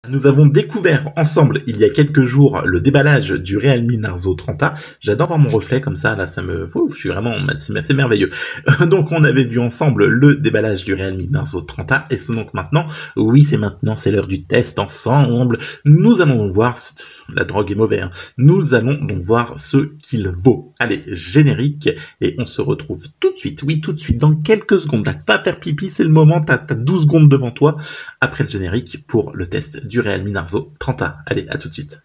Nous avons découvert ensemble il y a quelques jours le déballage du Realme Narzo 30A. J'adore voir mon reflet comme ça, là, je suis vraiment, c'est merveilleux. Donc on avait vu ensemble le déballage du Realme Narzo 30A et c'est donc maintenant, oui c'est maintenant, c'est l'heure du test ensemble. Nous allons donc voir, la drogue est mauvaise, hein. Nous allons donc voir ce qu'il vaut. Allez, générique et on se retrouve tout de suite, oui tout de suite, dans quelques secondes. Là, pas faire pipi, c'est le moment, t'as 12 secondes devant toi après le générique pour le test du Realme Narzo 30A. Allez, à tout de suite.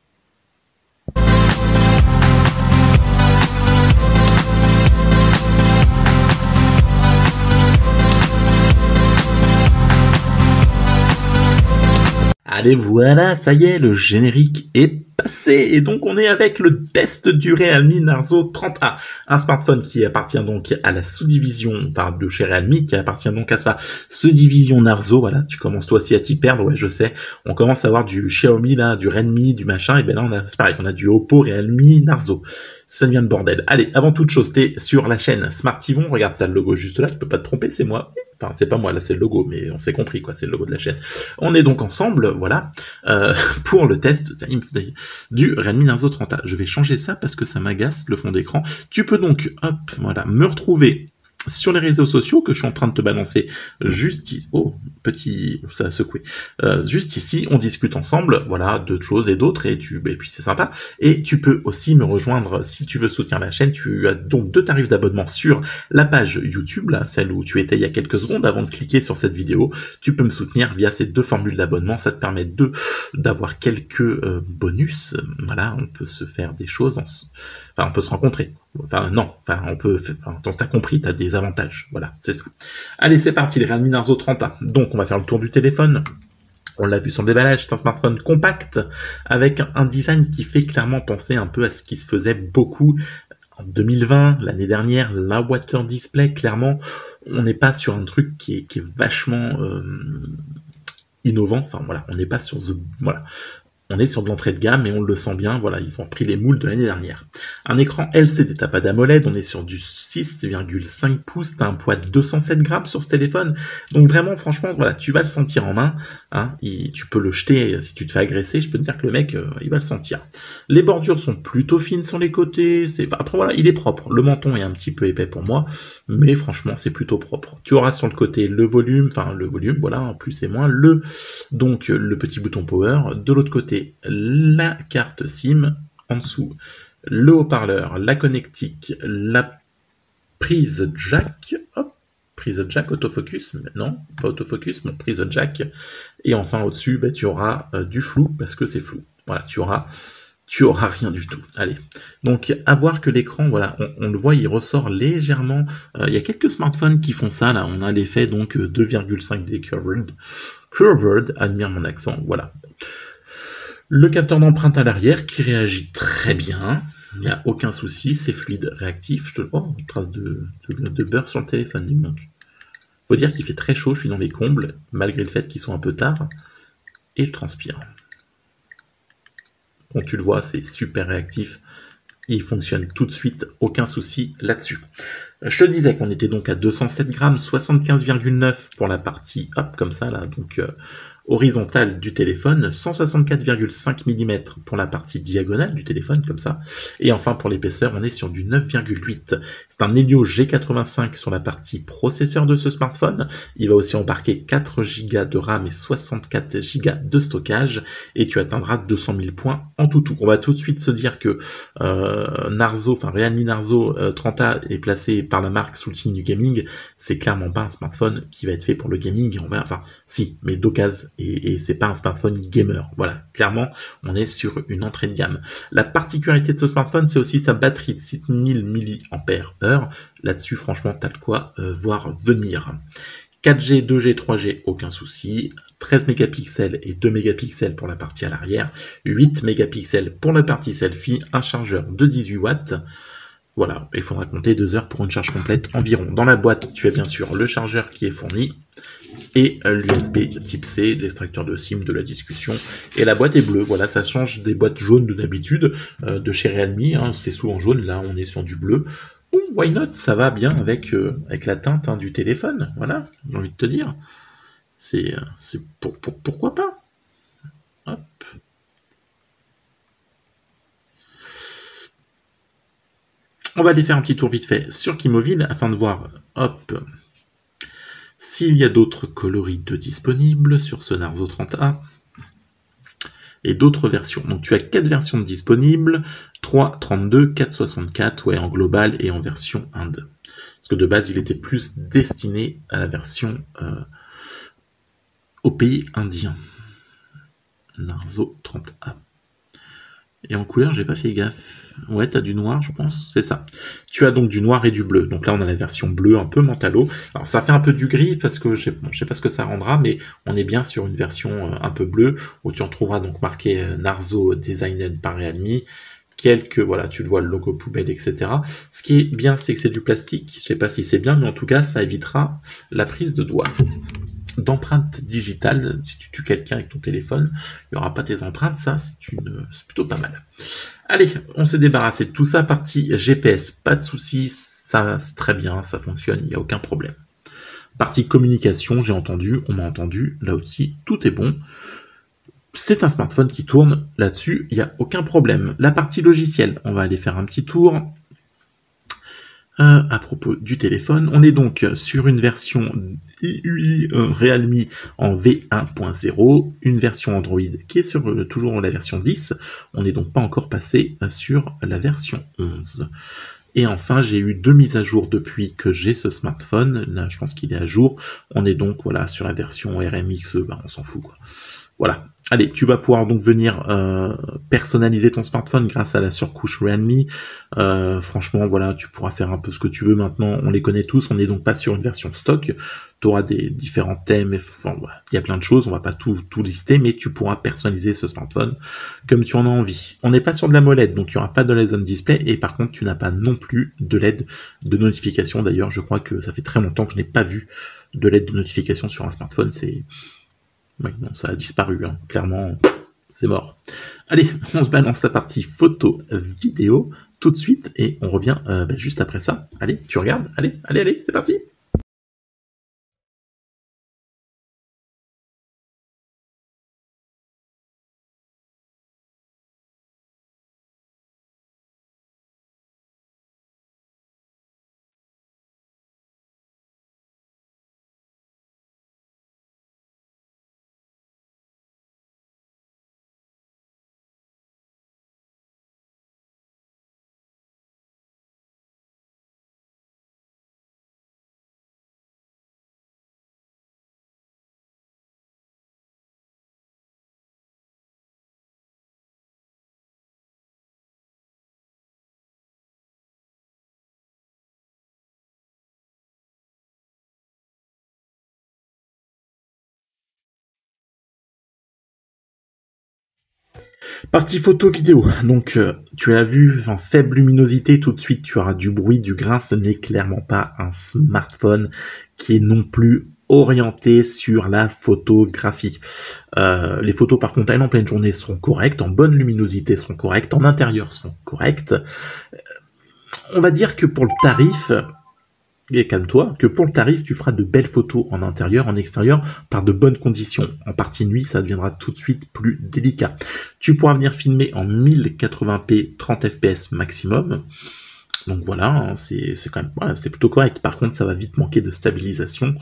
Allez, voilà, ça y est, le générique est passé. Et donc, on est avec le test du Realme Narzo 30A. Un smartphone qui appartient donc à la sous-division, enfin, de chez Realme, qui appartient donc à sa sous-division Narzo. Voilà, tu commences toi aussi à t'y perdre, ouais, je sais. On commence à avoir du Xiaomi, là, du Redmi, du machin. Et ben là, c'est pareil, on a du Oppo, Realme, Narzo. Ça devient le bordel. Allez, avant toute chose, t'es sur la chaîne Smartivon. Regarde, t'as le logo juste là, tu peux pas te tromper, c'est moi. Enfin, c'est pas moi, là, c'est le logo, mais on s'est compris, quoi, c'est le logo de la chaîne. On est donc ensemble, voilà, pour le test du Realme Narzo 30A. Je vais changer ça parce que ça m'agace, le fond d'écran. Tu peux donc, hop, voilà, me retrouver sur les réseaux sociaux que je suis en train de te balancer juste ici. Oh, petit, ça a secoué. Juste ici, on discute ensemble, voilà, d'autres choses et d'autres, et puis c'est sympa. Et tu peux aussi me rejoindre si tu veux soutenir la chaîne. Tu as donc 2 tarifs d'abonnement sur la page YouTube, là, celle où tu étais il y a quelques secondes avant de cliquer sur cette vidéo. Tu peux me soutenir via ces 2 formules d'abonnement. Ça te permet d'avoir quelques bonus. Voilà, on peut se faire des choses, enfin, on peut se rencontrer. Enfin, non, enfin, t'as compris, t'as des avantages. Voilà, c'est ça. Allez, c'est parti, les Realme Narzo 30A. Donc, on va faire le tour du téléphone. On l'a vu sur le déballage, c'est un smartphone compact avec un design qui fait clairement penser un peu à ce qui se faisait beaucoup en 2020, l'année dernière, la Water Display. Clairement, on n'est pas sur un truc qui est vachement innovant. Enfin, voilà, on n'est pas sur voilà. On est sur de l'entrée de gamme et on le sent bien, voilà, ils ont pris les moules de l'année dernière. Un écran LCD, t'as pas d'AMOLED, on est sur du 6,5 pouces, t'as un poids de 207 grammes sur ce téléphone, donc vraiment, franchement, voilà, tu vas le sentir en main, hein, tu peux le jeter si tu te fais agresser, je peux te dire que le mec, il va le sentir. Les bordures sont plutôt fines sur les côtés, après voilà, il est propre, le menton est un petit peu épais pour moi, mais franchement, c'est plutôt propre. Tu auras sur le côté le volume, voilà, en plus et moins, donc le petit bouton power, de l'autre côté, la carte SIM, en dessous le haut-parleur, la connectique, la prise jack, hop, prise jack autofocus, non, pas autofocus, mais prise jack, et enfin au-dessus, tu auras du flou, parce que c'est flou, voilà, tu auras rien du tout. Allez, donc à voir que l'écran, voilà, on le voit, il ressort légèrement, il y a quelques smartphones qui font ça, là, on a l'effet donc 2,5D curved, admire mon accent, voilà. Le capteur d'empreinte à l'arrière qui réagit très bien, il n'y a aucun souci, c'est fluide, réactif. Oh, une trace de beurre sur le téléphone, il me manque. Faut dire qu'il fait très chaud, je suis dans les combles, malgré le fait qu'ils sont un peu tard, et je transpire. Bon, tu le vois, c'est super réactif, il fonctionne tout de suite, aucun souci là-dessus. Je te disais qu'on était donc à 207 grammes, 75,9 pour la partie, hop, comme ça, là, donc horizontale du téléphone, 164,5 mm pour la partie diagonale du téléphone, comme ça, et enfin pour l'épaisseur, on est sur du 9,8. C'est un Helio G85 sur la partie processeur de ce smartphone, il va aussi embarquer 4 Go de RAM et 64 Go de stockage, et tu atteindras 200 000 points en tout. On va tout de suite se dire que Realme Narzo 30A est placé par la marque sous le signe du gaming, c'est clairement pas un smartphone qui va être fait pour le gaming, si, mais d'occasion, et c'est pas un smartphone gamer, voilà, clairement, on est sur une entrée de gamme. La particularité de ce smartphone, c'est aussi sa batterie de 6000 mAh, là-dessus, franchement, t'as de quoi voir venir. 4G, 2G, 3G, aucun souci. 13 mégapixels et 2 mégapixels pour la partie à l'arrière. 8 mégapixels pour la partie selfie. Un chargeur de 18 watts. Voilà, il faudra compter 2 heures pour une charge complète environ. Dans la boîte, tu as bien sûr le chargeur qui est fourni et l'USB type C, l'extracteur de SIM, de la discussion. Et la boîte est bleue, voilà, ça change des boîtes jaunes de d'habitude, de chez Realme, hein, c'est souvent jaune, là on est sur du bleu. Bon, why not, ça va bien avec la teinte du téléphone, voilà, j'ai envie de te dire. Pourquoi pas. Hop, On va aller faire un petit tour vite fait sur Keymoville afin de voir, hop, s'il y a d'autres coloris disponibles sur ce Narzo 30A. Et d'autres versions. Donc tu as 4 versions disponibles, 3, 32, 4, 64, ouais, en global et en version Inde. Parce que de base, il était plus destiné à la version au pays indien. Narzo 30A. Et en couleur, j'ai pas fait gaffe. Ouais, t'as du noir, je pense. C'est ça. Tu as donc du noir et du bleu. Donc là, on a la version bleue, un peu mentalo. Alors, ça fait un peu du gris, parce que je sais pas ce que ça rendra, mais on est bien sur une version un peu bleue, où tu en trouveras donc marqué Narzo Designed par Realme. Quelques, voilà, tu le vois, le logo poubelle, etc. Ce qui est bien, c'est que c'est du plastique. Je sais pas si c'est bien, mais en tout cas, ça évitera la prise de doigts. D'empreintes digitales, si tu tues quelqu'un avec ton téléphone, il n'y aura pas tes empreintes, ça c'est plutôt pas mal. Allez, on s'est débarrassé de tout ça, partie GPS, pas de soucis, ça c'est très bien, ça fonctionne, il n'y a aucun problème. Partie communication, j'ai entendu, on m'a entendu, là aussi tout est bon. C'est un smartphone qui tourne, là-dessus il n'y a aucun problème. La partie logicielle, on va aller faire un petit tour. À propos du téléphone, on est donc sur une version UI Realme en V1.0, une version Android qui est sur toujours la version 10, on n'est donc pas encore passé sur la version 11. Et enfin, j'ai eu 2 mises à jour depuis que j'ai ce smartphone, là je pense qu'il est à jour, on est donc voilà sur la version RMX, on s'en fout quoi. Voilà. Allez, tu vas pouvoir donc venir personnaliser ton smartphone grâce à la surcouche Realme. Franchement, voilà, tu pourras faire un peu ce que tu veux maintenant. On les connaît tous. On n'est donc pas sur une version stock. Tu auras des différents thèmes. Enfin, voilà, il y a plein de choses. On va pas tout lister, mais tu pourras personnaliser ce smartphone comme tu en as envie. On n'est pas sur de la MOLED, donc il n'y aura pas de LED on display. Et par contre, tu n'as pas non plus de LED de notification. D'ailleurs, je crois que ça fait très longtemps que je n'ai pas vu de LED de notification sur un smartphone. Oui, non, ça a disparu, hein. Clairement, c'est mort. Allez, on se balance la partie photo, vidéo, tout de suite, et on revient juste après ça. Allez, tu regardes, allez, c'est parti. Partie photo vidéo, donc tu as vu en faible luminosité, tout de suite tu auras du bruit, du grain, ce n'est clairement pas un smartphone qui est non plus orienté sur la photographie. Les photos par contre, elles en pleine journée seront correctes, en bonne luminosité seront correctes, en intérieur seront correctes. On va dire que pour le tarif, et calme-toi, que pour le tarif, tu feras de belles photos en intérieur, en extérieur, par de bonnes conditions. En partie nuit, ça deviendra tout de suite plus délicat. Tu pourras venir filmer en 1080p 30 fps maximum. Donc voilà, hein, c'est quand même, voilà, c'est plutôt correct. Par contre, ça va vite manquer de stabilisation.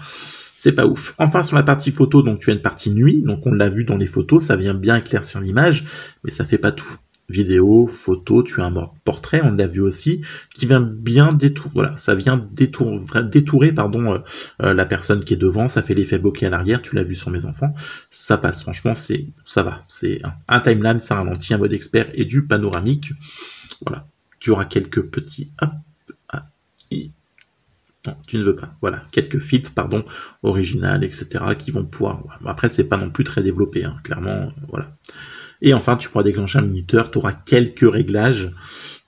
C'est pas ouf. Enfin, sur la partie photo, donc tu as une partie nuit, donc on l'a vu dans les photos, ça vient bien éclaircir l'image, mais ça fait pas tout. Vidéo, photo, tu as un mode portrait, on l'a vu aussi, qui vient bien détourer, voilà, ça vient détourer la personne qui est devant, ça fait l'effet bokeh à l'arrière, tu l'as vu sur mes enfants, ça passe, franchement, ça va, c'est un timeline, ça ralentit, un mode expert et du panoramique, voilà, tu auras quelques petits, non, tu ne veux pas, voilà, quelques filtres, originales, etc., qui vont pouvoir, après, c'est pas non plus très développé, hein, clairement, voilà. Et enfin, tu pourras déclencher un minuteur, tu auras quelques réglages,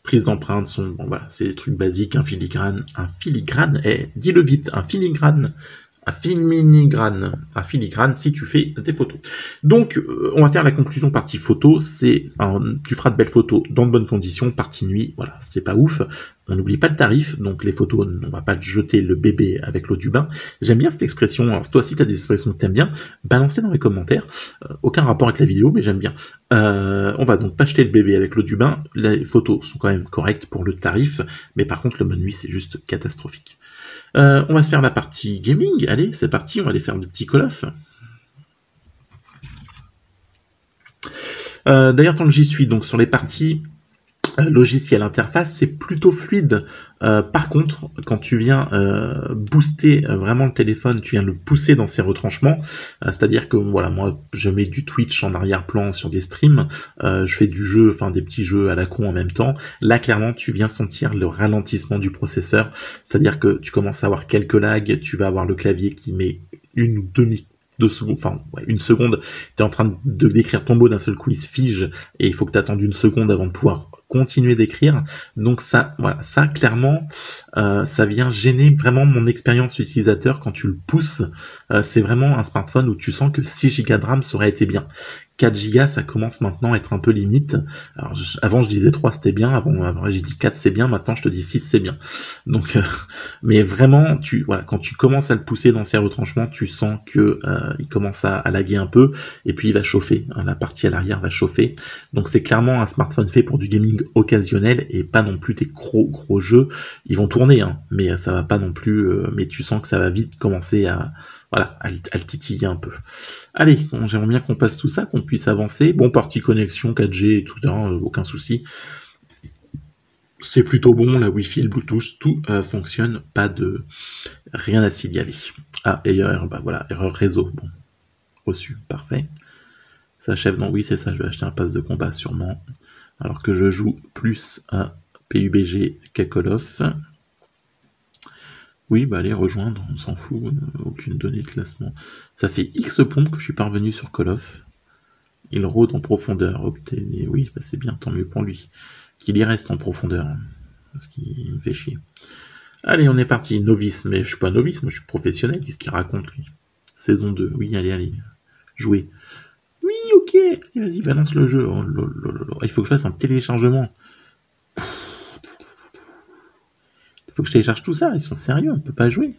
prise d'empreinte, voilà, c'est des trucs basiques, un filigrane, dis-le vite, un filigrane filigrane si tu fais des photos. Donc, on va faire la conclusion partie photo. Tu feras de belles photos dans de bonnes conditions. Partie nuit, voilà, c'est pas ouf. On n'oublie pas le tarif, donc les photos, on va pas jeter le bébé avec l'eau du bain. J'aime bien cette expression. Alors, toi aussi, tu as des expressions que tu aimes bien. Balancez dans les commentaires. Aucun rapport avec la vidéo, mais j'aime bien. On va donc pas jeter le bébé avec l'eau du bain. Les photos sont quand même correctes pour le tarif, mais par contre, le mode nuit, c'est juste catastrophique. On va se faire la partie gaming. Allez, c'est parti, on va aller faire du petit Call of. D'ailleurs, tant que j'y suis, donc sur les parties logiciel interface, c'est plutôt fluide. Par contre, quand tu viens booster vraiment le téléphone, tu viens le pousser dans ses retranchements, c'est-à-dire que voilà, moi je mets du Twitch en arrière-plan sur des streams, je fais du jeu, enfin des petits jeux à la con en même temps. Là clairement tu viens sentir le ralentissement du processeur, c'est-à-dire que tu commences à avoir quelques lags, tu vas avoir le clavier qui met 1 ou 2 secondes, enfin ouais, 1 seconde, tu es en train de décrire ton mot, d'un seul coup il se fige et il faut que tu attendes 1 seconde avant de pouvoir continuer d'écrire. Donc ça, voilà, ça clairement, ça vient gêner vraiment mon expérience utilisateur quand tu le pousses. C'est vraiment un smartphone où tu sens que 6 Go de RAM ça aurait été bien. 4 Go, ça commence maintenant à être un peu limite. Alors, avant, je disais 3, c'était bien. Avant j'ai dit 4, c'est bien. Maintenant, je te dis 6, c'est bien. Donc, mais vraiment, voilà, quand tu commences à le pousser dans ses retranchements, tu sens que il commence à laguer un peu. Et puis, il va chauffer. Hein, la partie à l'arrière va chauffer. Donc, c'est clairement un smartphone fait pour du gaming occasionnel et pas non plus des gros jeux. Ils vont tourner, hein, mais ça va pas non plus. Mais tu sens que ça va vite commencer à le titiller un peu. Allez, j'aimerais bien qu'on passe tout ça, qu'on puisse avancer. Bon, partie connexion 4G et tout, hein, aucun souci. C'est plutôt bon, la Wi-Fi, le Bluetooth, tout fonctionne, rien à signaler. Ah, erreur, bah voilà, erreur réseau. Bon, reçu, parfait. Ça achève, non, oui, c'est ça, je vais acheter un pass de combat sûrement. Alors que je joue plus à PUBG qu'à Call of. Oui, bah allez, rejoindre, on s'en fout, aucune donnée de classement. Ça fait X pompes que je suis parvenu sur Call of. Il rôde en profondeur, obtenez. Oui, bah c'est bien, tant mieux pour lui. Qu'il y reste en profondeur, parce qu'il me fait chier. Allez, on est parti, novice, mais je suis pas novice, moi je suis professionnel, qu'est-ce qu'il raconte lui? Saison 2, oui, allez, jouez. Oui, ok, vas-y, balance le jeu. Oh, il faut que je fasse un téléchargement. Faut que je télécharge tout ça, ils sont sérieux, on peut pas jouer.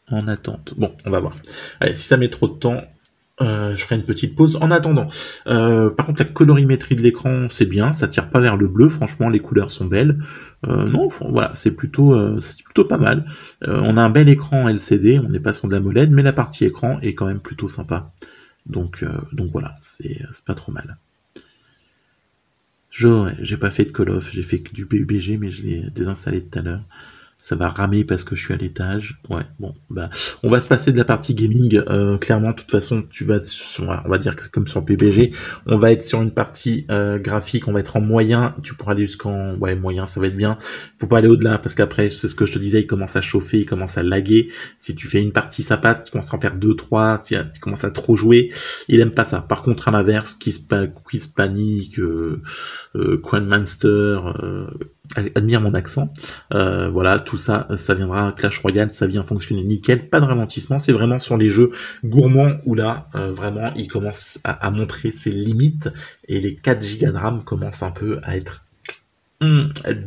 En attente. Bon, on va voir. Allez, si ça met trop de temps, je ferai une petite pause. En attendant, par contre, la colorimétrie de l'écran, c'est bien, ça tire pas vers le bleu, franchement, les couleurs sont belles. Non, voilà, c'est plutôt pas mal. On a un bel écran LCD, on n'est pas sur de la AMOLED, mais la partie écran est quand même plutôt sympa. Donc voilà, c'est pas trop mal. J'ai pas fait de Call of, j'ai fait que du PUBG, mais je l'ai désinstallé tout à l'heure. Ça va ramer parce que je suis à l'étage. Ouais, bon, bah, on va se passer de la partie gaming. Clairement, de toute façon, on va dire que c'est comme sur PUBG. On va être sur une partie graphique, on va être en moyen. Tu pourras aller jusqu'en moyen, ça va être bien. Faut pas aller au-delà parce qu'après, c'est ce que je te disais, il commence à chauffer, il commence à laguer. Si tu fais une partie, ça passe. Tu commences à en faire 2, 3, tu commences à trop jouer. Il aime pas ça. Par contre, à l'inverse, Quiz Panic, Quanmonster, admire mon accent. Voilà, tout ça, ça viendra. Clash Royale, ça vient fonctionner nickel, pas de ralentissement. C'est vraiment sur les jeux gourmands où là, vraiment, il commence à montrer ses limites et les 4 Go de RAM commencent un peu à être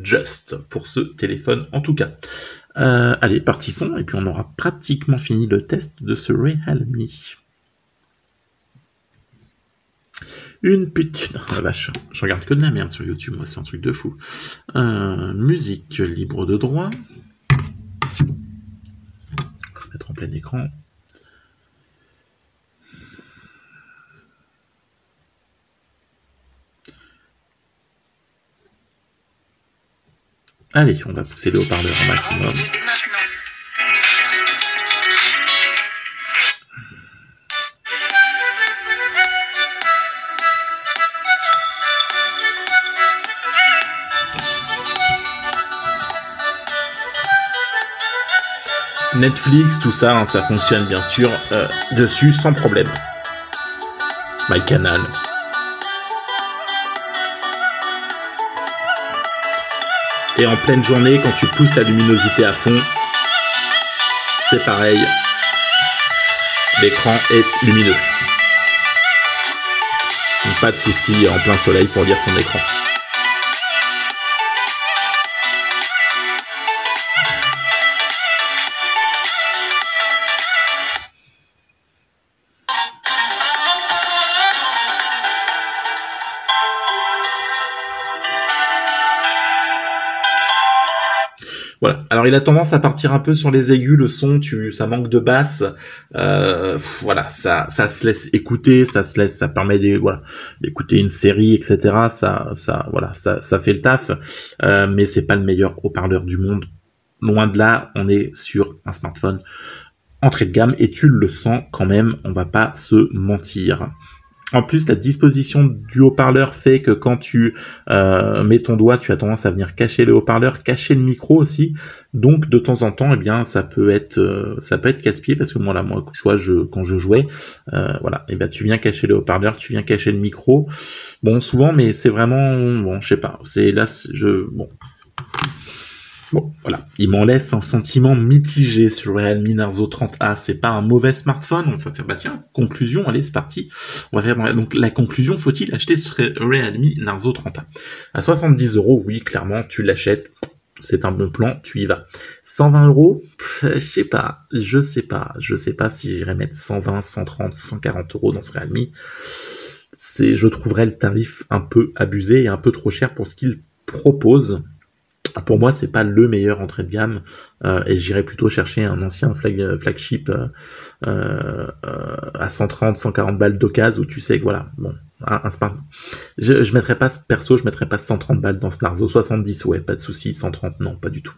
just pour ce téléphone en tout cas. Allez, partissons et puis on aura pratiquement fini le test de ce Realme. Une petite... Oh la vache, je regarde que de la merde sur YouTube, moi c'est un truc de fou. Musique libre de droit. On va se mettre en plein écran. Allez, on va pousser les haut-parleurs au maximum. Netflix, tout ça, hein, ça fonctionne bien sûr dessus sans problème. MyCanal. Et en pleine journée, quand tu pousses la luminosité à fond, c'est pareil. L'écran est lumineux. Donc, pas de souci en plein soleil pour lire son écran. Voilà. Alors il a tendance à partir un peu sur les aigus, le son, ça manque de basse. Voilà, ça se laisse écouter, ça permet d'écouter une série, etc. Ça fait le taf. Mais c'est pas le meilleur haut-parleur du monde. Loin de là, on est sur un smartphone entrée de gamme et tu le sens quand même. On va pas se mentir. En plus, la disposition du haut-parleur fait que quand tu mets ton doigt, tu as tendance à venir cacher le haut-parleur, cacher le micro aussi. Donc, de temps en temps, eh bien, ça peut être casse-pied parce que moi, quand je jouais, voilà, et ben, tu viens cacher le haut-parleur, tu viens cacher le micro. Bon, souvent, mais c'est vraiment, bon, je sais pas, Bon, voilà. Il m'en laisse un sentiment mitigé sur le Realme Narzo 30A. C'est pas un mauvais smartphone. On va faire, tiens, conclusion. Allez, c'est parti. On va faire, donc, la conclusion, faut-il acheter ce Realme Narzo 30A? À 70 €, oui, clairement, tu l'achètes. C'est un bon plan, tu y vas. 120 €, je sais pas si j'irais mettre 120, 130, 140 € dans ce Realme. Je trouverais le tarif un peu abusé et un peu trop cher pour ce qu'il propose. Pour moi, c'est pas le meilleur entrée de gamme, et j'irais plutôt chercher un ancien flagship à 130, 140 balles d'occasion où tu sais que voilà, bon, un smart. Je mettrais pas, perso, je mettrais pas 130 balles dans ce Narzo. 70, ouais, pas de souci. 130, non, pas du tout.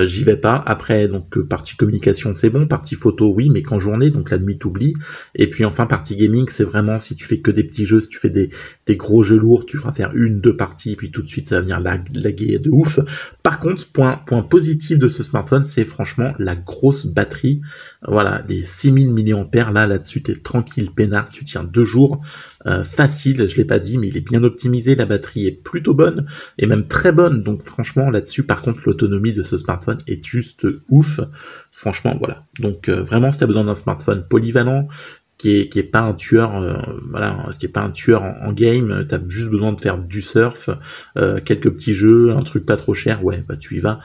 J'y vais pas. Après, donc, partie communication, c'est bon. Partie photo, oui, mais qu'en journée, donc la nuit, t'oublies. Et puis, enfin, partie gaming, c'est vraiment, si tu fais que des petits jeux, si tu fais des gros jeux lourds, tu feras faire 1-2 parties, puis tout de suite, ça va venir laguer de ouf. Par contre, point positif de ce smartphone, c'est franchement la grosse batterie. Voilà, les 6000 mAh, là-dessus, t'es tranquille, peinard, tu tiens 2 jours. Facile, je l'ai pas dit, mais il est bien optimisé, la batterie est plutôt bonne, et même très bonne, donc franchement, là-dessus, par contre, l'autonomie de ce smartphone est juste ouf. Franchement, voilà. Donc, vraiment, si t'as besoin d'un smartphone polyvalent, qui est pas un tueur, qui est pas un tueur en game, t'as juste besoin de faire du surf, quelques petits jeux, un truc pas trop cher, ouais, bah tu y vas.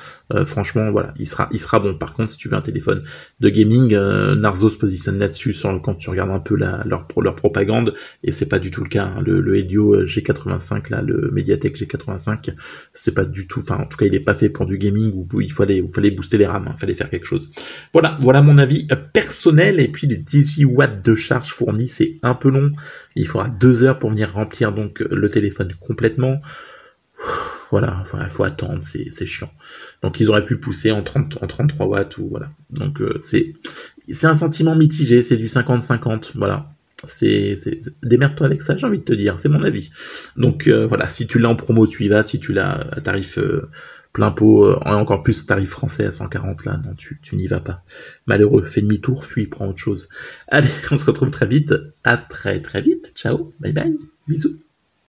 Franchement, voilà, il sera bon. Par contre, si tu veux un téléphone de gaming, Narzo se positionne là-dessus quand tu regardes un peu leur propagande, et c'est pas du tout le cas. Hein. Le Helio G85, là, le Mediatek G85, c'est pas du tout, enfin, en tout cas, il est pas fait pour du gaming où il fallait booster les RAM, il fallait faire quelque chose. Voilà mon avis personnel, et puis les 18 watts de charge fournie, c'est un peu long. Il faudra 2 heures pour venir remplir donc le téléphone complètement. Voilà, il faut attendre, c'est chiant. Donc ils auraient pu pousser en 33 watts ou voilà. Donc c'est un sentiment mitigé, c'est du 50-50, voilà. Démerde-toi avec ça, j'ai envie de te dire, c'est mon avis. Donc voilà, si tu l'as en promo, tu y vas. Si tu l'as à tarif plein pot, encore plus tarif français à 140, là, non, tu n'y vas pas. Malheureux, fais demi-tour, fuis, prends autre chose. Allez, on se retrouve très vite. À très très vite. Ciao, bye bye, bisous.